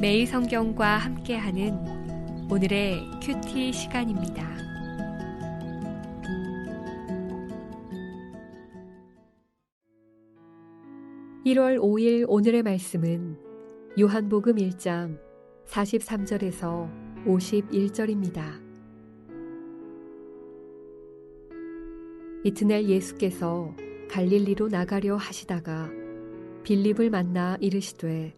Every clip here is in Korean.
매일 성경과 함께하는 오늘의 큐티 시간입니다. (1월 5일) 오늘의 말씀은 요한복음 1장 43절에서 51절입니다. 이튿날 예수께서 갈릴리로 나가려 하시다가 빌립을 만나 이르시되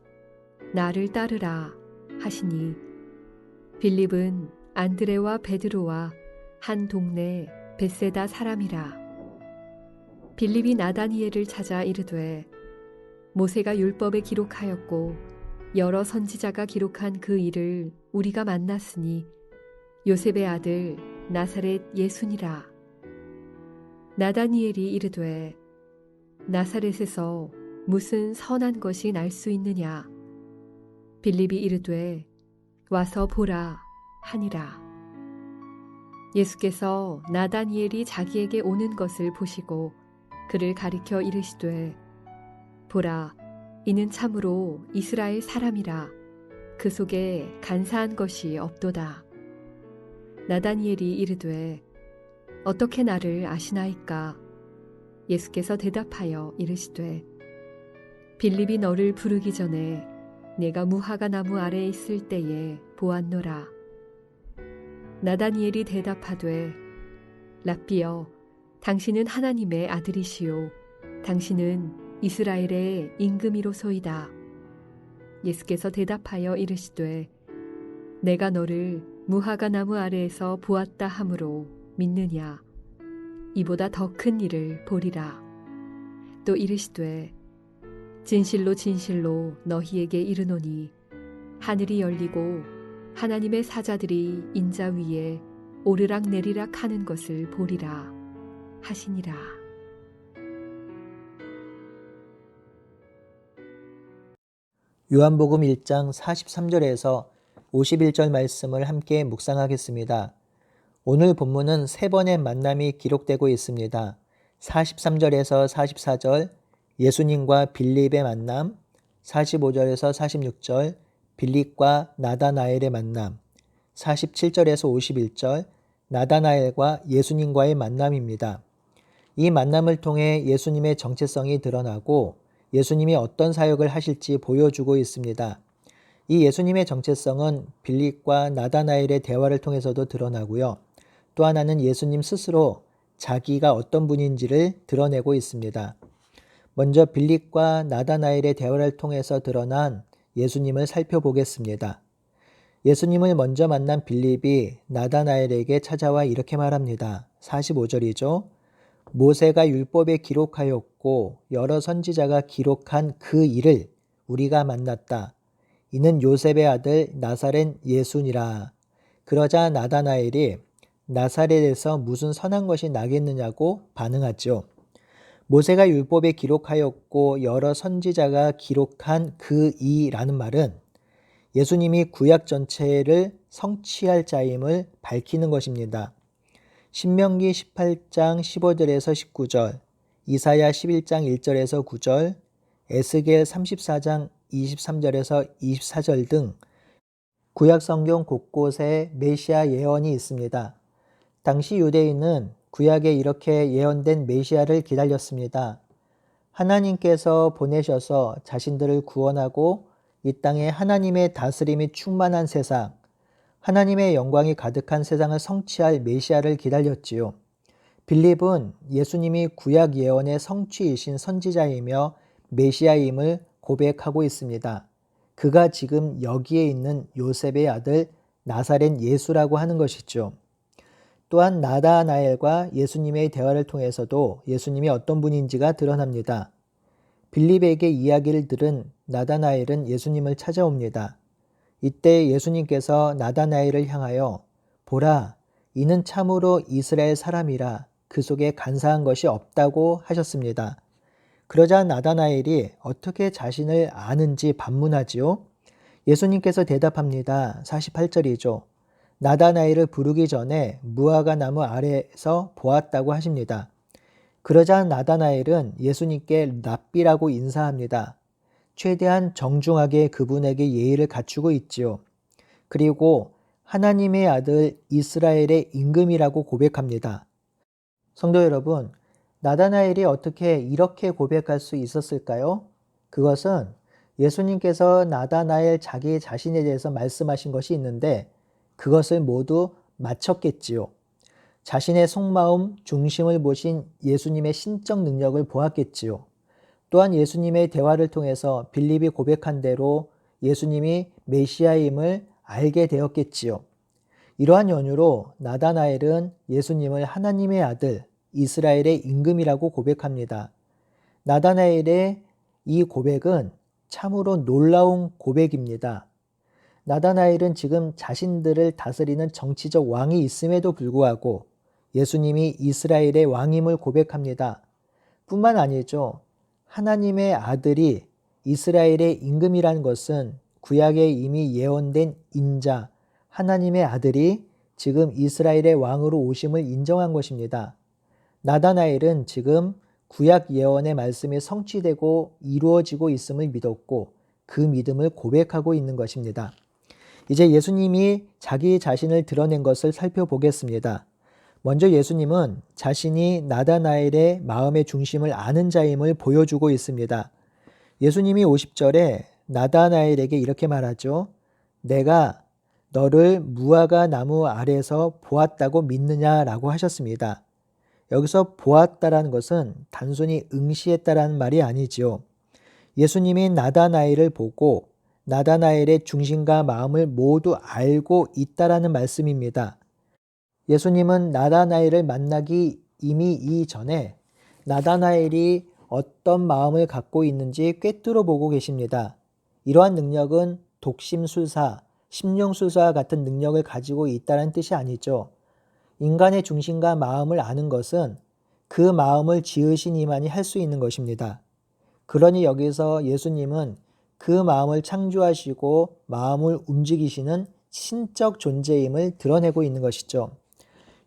나를 따르라 하시니 빌립은 안드레와 베드로와 한 동네 벳세다 사람이라. 빌립이 나다니엘을 찾아 이르되 모세가 율법에 기록하였고 여러 선지자가 기록한 그 일을 우리가 만났으니 요셉의 아들 나사렛 예수니라. 나다니엘이 이르되 나사렛에서 무슨 선한 것이 날 수 있느냐. 빌립이 이르되 와서 보라 하니라. 예수께서 나다니엘이 자기에게 오는 것을 보시고 그를 가리켜 이르시되 보라, 이는 참으로 이스라엘 사람이라. 그 속에 간사한 것이 없도다. 나다니엘이 이르되 어떻게 나를 아시나이까? 예수께서 대답하여 이르시되 빌립이 너를 부르기 전에 내가 무화과 나무 아래에 있을 때에 보았노라. 나다니엘이 대답하되 랍비여, 당신은 하나님의 아들이시요 당신은 이스라엘의 임금이로소이다. 예수께서 대답하여 이르시되 내가 너를 무화과 나무 아래에서 보았다 하므로 믿느냐. 이보다 더 큰 일을 보리라. 또 이르시되 진실로 진실로 너희에게 이르노니 하늘이 열리고 하나님의 사자들이 인자 위에 오르락 내리락 하는 것을 보리라 하시니라. 요한복음 1장 43절에서 51절 말씀을 함께 묵상하겠습니다. 오늘 본문은 세 번의 만남이 기록되고 있습니다. 43절에서 44절 예수님과 빌립의 만남, 45절에서 46절 빌립과 나다나엘의 만남, 47절에서 51절 나다나엘과 예수님과의 만남입니다. 이 만남을 통해 예수님의 정체성이 드러나고 예수님이 어떤 사역을 하실지 보여주고 있습니다. 이 예수님의 정체성은 빌립과 나다나엘의 대화를 통해서도 드러나고요. 또 하나는 예수님 스스로 자기가 어떤 분인지를 드러내고 있습니다. 먼저 빌립과 나다나엘의 대화를 통해서 드러난 예수님을 살펴보겠습니다. 예수님을 먼저 만난 빌립이 나다나엘에게 찾아와 이렇게 말합니다. 45절이죠. 모세가 율법에 기록하였고 여러 선지자가 기록한 그 일을 우리가 만났다. 이는 요셉의 아들 나사렛 예수니라. 그러자 나다나엘이 나사렛에서 무슨 선한 것이 나겠느냐고 반응하죠. 모세가 율법에 기록하였고 여러 선지자가 기록한 그 이라는 말은 예수님이 구약 전체를 성취할 자임을 밝히는 것입니다. 신명기 18장 15절에서 19절, 이사야 11장 1절에서 9절, 에스겔 34장 23절에서 24절 등 구약 성경 곳곳에 메시아 예언이 있습니다. 당시 유대인은 구약에 이렇게 예언된 메시아를 기다렸습니다. 하나님께서 보내셔서 자신들을 구원하고 이 땅에 하나님의 다스림이 충만한 세상, 하나님의 영광이 가득한 세상을 성취할 메시아를 기다렸지요. 빌립은 예수님이 구약 예언의 성취이신 선지자이며 메시아임을 고백하고 있습니다. 그가 지금 여기에 있는 요셉의 아들 나사렛 예수라고 하는 것이죠. 또한 나다나엘과 예수님의 대화를 통해서도 예수님이 어떤 분인지가 드러납니다. 빌립에게 이야기를 들은 나다나엘은 예수님을 찾아옵니다. 이때 예수님께서 나다나엘을 향하여 보라, 이는 참으로 이스라엘 사람이라. 그 속에 간사한 것이 없다고 하셨습니다. 그러자 나다나엘이 어떻게 자신을 아는지 반문하지요. 예수님께서 대답합니다. 48절이죠. 나다나엘을 부르기 전에 무화과 나무 아래에서 보았다고 하십니다. 그러자 나다나엘은 예수님께 랍비라고 인사합니다. 최대한 정중하게 그분에게 예의를 갖추고 있지요. 그리고 하나님의 아들 이스라엘의 임금이라고 고백합니다. 성도 여러분, 나다나엘이 어떻게 이렇게 고백할 수 있었을까요? 그것은 예수님께서 나다나엘 자기 자신에 대해서 말씀하신 것이 있는데 그것을 모두 마쳤겠지요. 자신의 속마음 중심을 보신 예수님의 신적 능력을 보았겠지요. 또한 예수님의 대화를 통해서 빌립이 고백한 대로 예수님이 메시아임을 알게 되었겠지요. 이러한 연유로 나다나엘은 예수님을 하나님의 아들, 이스라엘의 임금이라고 고백합니다. 나다나엘의 이 고백은 참으로 놀라운 고백입니다. 나다나엘은 지금 자신들을 다스리는 정치적 왕이 있음에도 불구하고 예수님이 이스라엘의 왕임을 고백합니다. 뿐만 아니죠. 하나님의 아들이 이스라엘의 임금이라는 것은 구약에 이미 예언된 인자, 하나님의 아들이 지금 이스라엘의 왕으로 오심을 인정한 것입니다. 나다나엘은 지금 구약 예언의 말씀이 성취되고 이루어지고 있음을 믿었고 그 믿음을 고백하고 있는 것입니다. 이제 예수님이 자기 자신을 드러낸 것을 살펴보겠습니다. 먼저 예수님은 자신이 나다나엘의 마음의 중심을 아는 자임을 보여주고 있습니다. 예수님이 50절에 나다나엘에게 이렇게 말하죠. 내가 너를 무화과 나무 아래서 보았다고 믿느냐라고 하셨습니다. 여기서 보았다라는 것은 단순히 응시했다라는 말이 아니지요. 예수님이 나다나엘을 보고 나다나엘의 중심과 마음을 모두 알고 있다라는 말씀입니다. 예수님은 나다나엘을 만나기 이미 이전에 나다나엘이 어떤 마음을 갖고 있는지 꿰뚫어 보고 계십니다. 이러한 능력은 독심술사, 심령술사와 같은 능력을 가지고 있다는 뜻이 아니죠. 인간의 중심과 마음을 아는 것은 그 마음을 지으신 이만이 할 수 있는 것입니다. 그러니 여기서 예수님은 그 마음을 창조하시고 마음을 움직이시는 신적 존재임을 드러내고 있는 것이죠.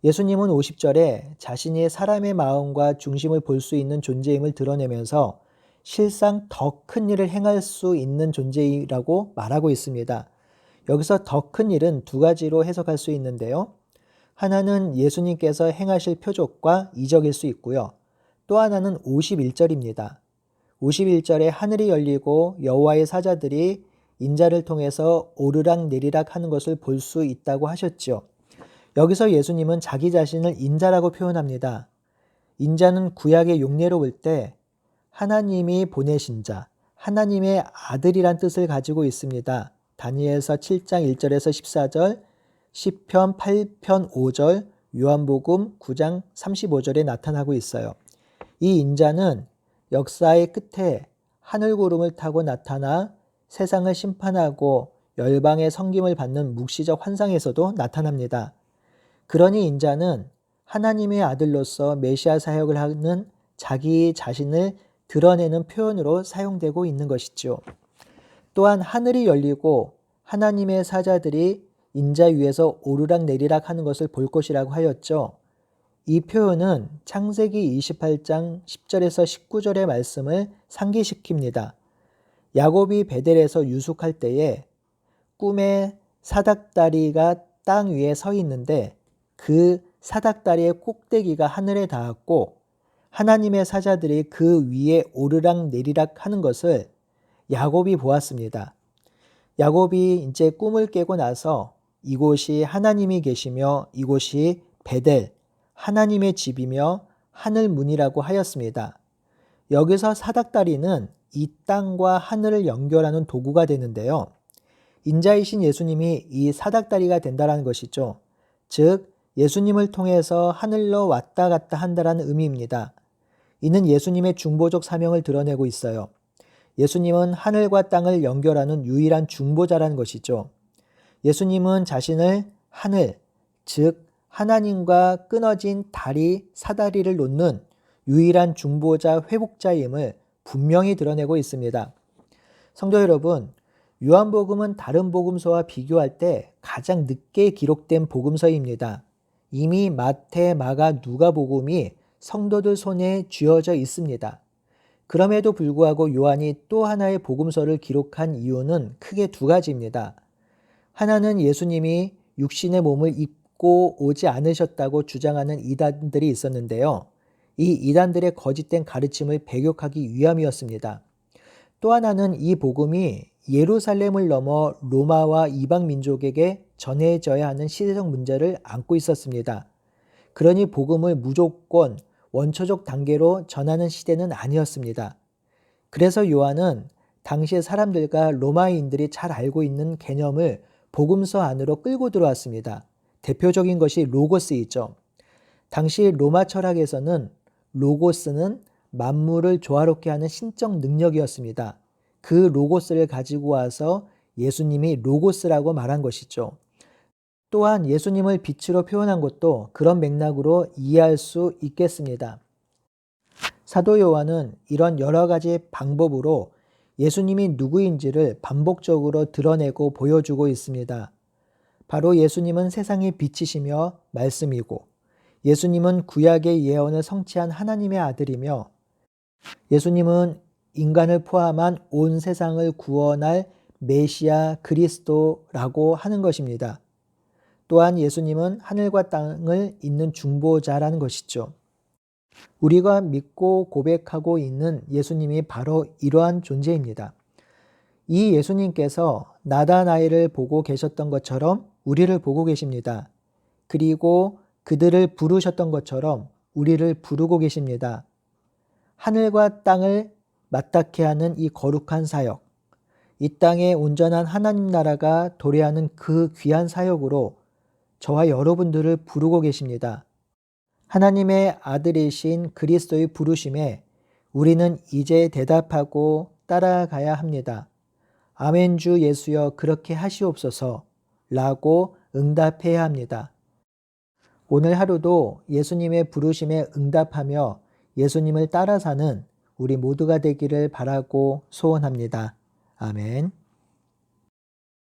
예수님은 50절에 자신이 사람의 마음과 중심을 볼 수 있는 존재임을 드러내면서 실상 더 큰 일을 행할 수 있는 존재이라고 말하고 있습니다. 여기서 더 큰 일은 두 가지로 해석할 수 있는데요. 하나는 예수님께서 행하실 표적과 이적일 수 있고요. 또 하나는 51절입니다. 51절에 하늘이 열리고 여호와의 사자들이 인자를 통해서 오르락 내리락 하는 것을 볼 수 있다고 하셨죠. 여기서 예수님은 자기 자신을 인자라고 표현합니다. 인자는 구약의 용례로 볼 때 하나님이 보내신 자, 하나님의 아들이란 뜻을 가지고 있습니다. 다니엘서 7장 1절에서 14절, 시편 8편 5절, 요한복음 9장 35절에 나타나고 있어요. 이 인자는 역사의 끝에 하늘구름을 타고 나타나 세상을 심판하고 열방의 섬김을 받는 묵시적 환상에서도 나타납니다. 그러니 인자는 하나님의 아들로서 메시아 사역을 하는 자기 자신을 드러내는 표현으로 사용되고 있는 것이죠. 또한 하늘이 열리고 하나님의 사자들이 인자 위에서 오르락 내리락 하는 것을 볼 것이라고 하였죠. 이 표현은 창세기 28장 10절에서 19절의 말씀을 상기시킵니다. 야곱이 베델에서 유숙할 때에 꿈에 사닥다리가 땅 위에 서 있는데 그 사닥다리의 꼭대기가 하늘에 닿았고 하나님의 사자들이 그 위에 오르락 내리락 하는 것을 야곱이 보았습니다. 야곱이 이제 꿈을 깨고 나서 이곳이 하나님이 계시며 이곳이 베델, 하나님의 집이며 하늘문이라고 하였습니다. 여기서 사닥다리는 이 땅과 하늘을 연결하는 도구가 되는데요. 인자이신 예수님이 이 사닥다리가 된다는 것이죠. 즉 예수님을 통해서 하늘로 왔다 갔다 한다는 의미입니다. 이는 예수님의 중보적 사명을 드러내고 있어요. 예수님은 하늘과 땅을 연결하는 유일한 중보자라는 것이죠. 예수님은 자신을 하늘, 즉 하나님과 끊어진 다리, 사다리를 놓는 유일한 중보자, 회복자임을 분명히 드러내고 있습니다. 성도 여러분, 요한복음은 다른 복음서와 비교할 때 가장 늦게 기록된 복음서입니다. 이미 마태, 마가, 누가복음이 성도들 손에 쥐어져 있습니다. 그럼에도 불구하고 요한이 또 하나의 복음서를 기록한 이유는 크게 두 가지입니다. 하나는 예수님이 육신의 몸을 입고 오지 않으셨다고 주장하는 이단들이 있었는데요. 이 이단들의 거짓된 가르침을 배격하기 위함이었습니다. 또 하나는 이 복음이 예루살렘을 넘어 로마와 이방 민족에게 전해져야 하는 시대적 문제를 안고 있었습니다. 그러니 복음을 무조건 원초적 단계로 전하는 시대는 아니었습니다. 그래서 요한은 당시의 사람들과 로마인들이 잘 알고 있는 개념을 복음서 안으로 끌고 들어왔습니다. 대표적인 것이 로고스이죠. 당시 로마 철학에서는 로고스는 만물을 조화롭게 하는 신적 능력이었습니다. 그 로고스를 가지고 와서 예수님이 로고스라고 말한 것이죠. 또한 예수님을 빛으로 표현한 것도 그런 맥락으로 이해할 수 있겠습니다. 사도 요한은 이런 여러 가지 방법으로 예수님이 누구인지를 반복적으로 드러내고 보여주고 있습니다. 바로 예수님은 세상의 빛이시며 말씀이고 예수님은 구약의 예언을 성취한 하나님의 아들이며 예수님은 인간을 포함한 온 세상을 구원할 메시아 그리스도라고 하는 것입니다. 또한 예수님은 하늘과 땅을 잇는 중보자라는 것이죠. 우리가 믿고 고백하고 있는 예수님이 바로 이러한 존재입니다. 이 예수님께서 나다나엘을 보고 계셨던 것처럼 우리를 보고 계십니다. 그리고 그들을 부르셨던 것처럼 우리를 부르고 계십니다. 하늘과 땅을 맞닿게 하는 이 거룩한 사역, 이 땅에 온전한 하나님 나라가 도래하는 그 귀한 사역으로 저와 여러분들을 부르고 계십니다. 하나님의 아들이신 그리스도의 부르심에 우리는 이제 대답하고 따라가야 합니다. 아멘 주 예수여 그렇게 하시옵소서 라고 응답해야 합니다. 오늘 하루도 예수님의 부르심에 응답하며 예수님을 따라 사는 우리 모두가 되기를 바라고 소원합니다. 아멘.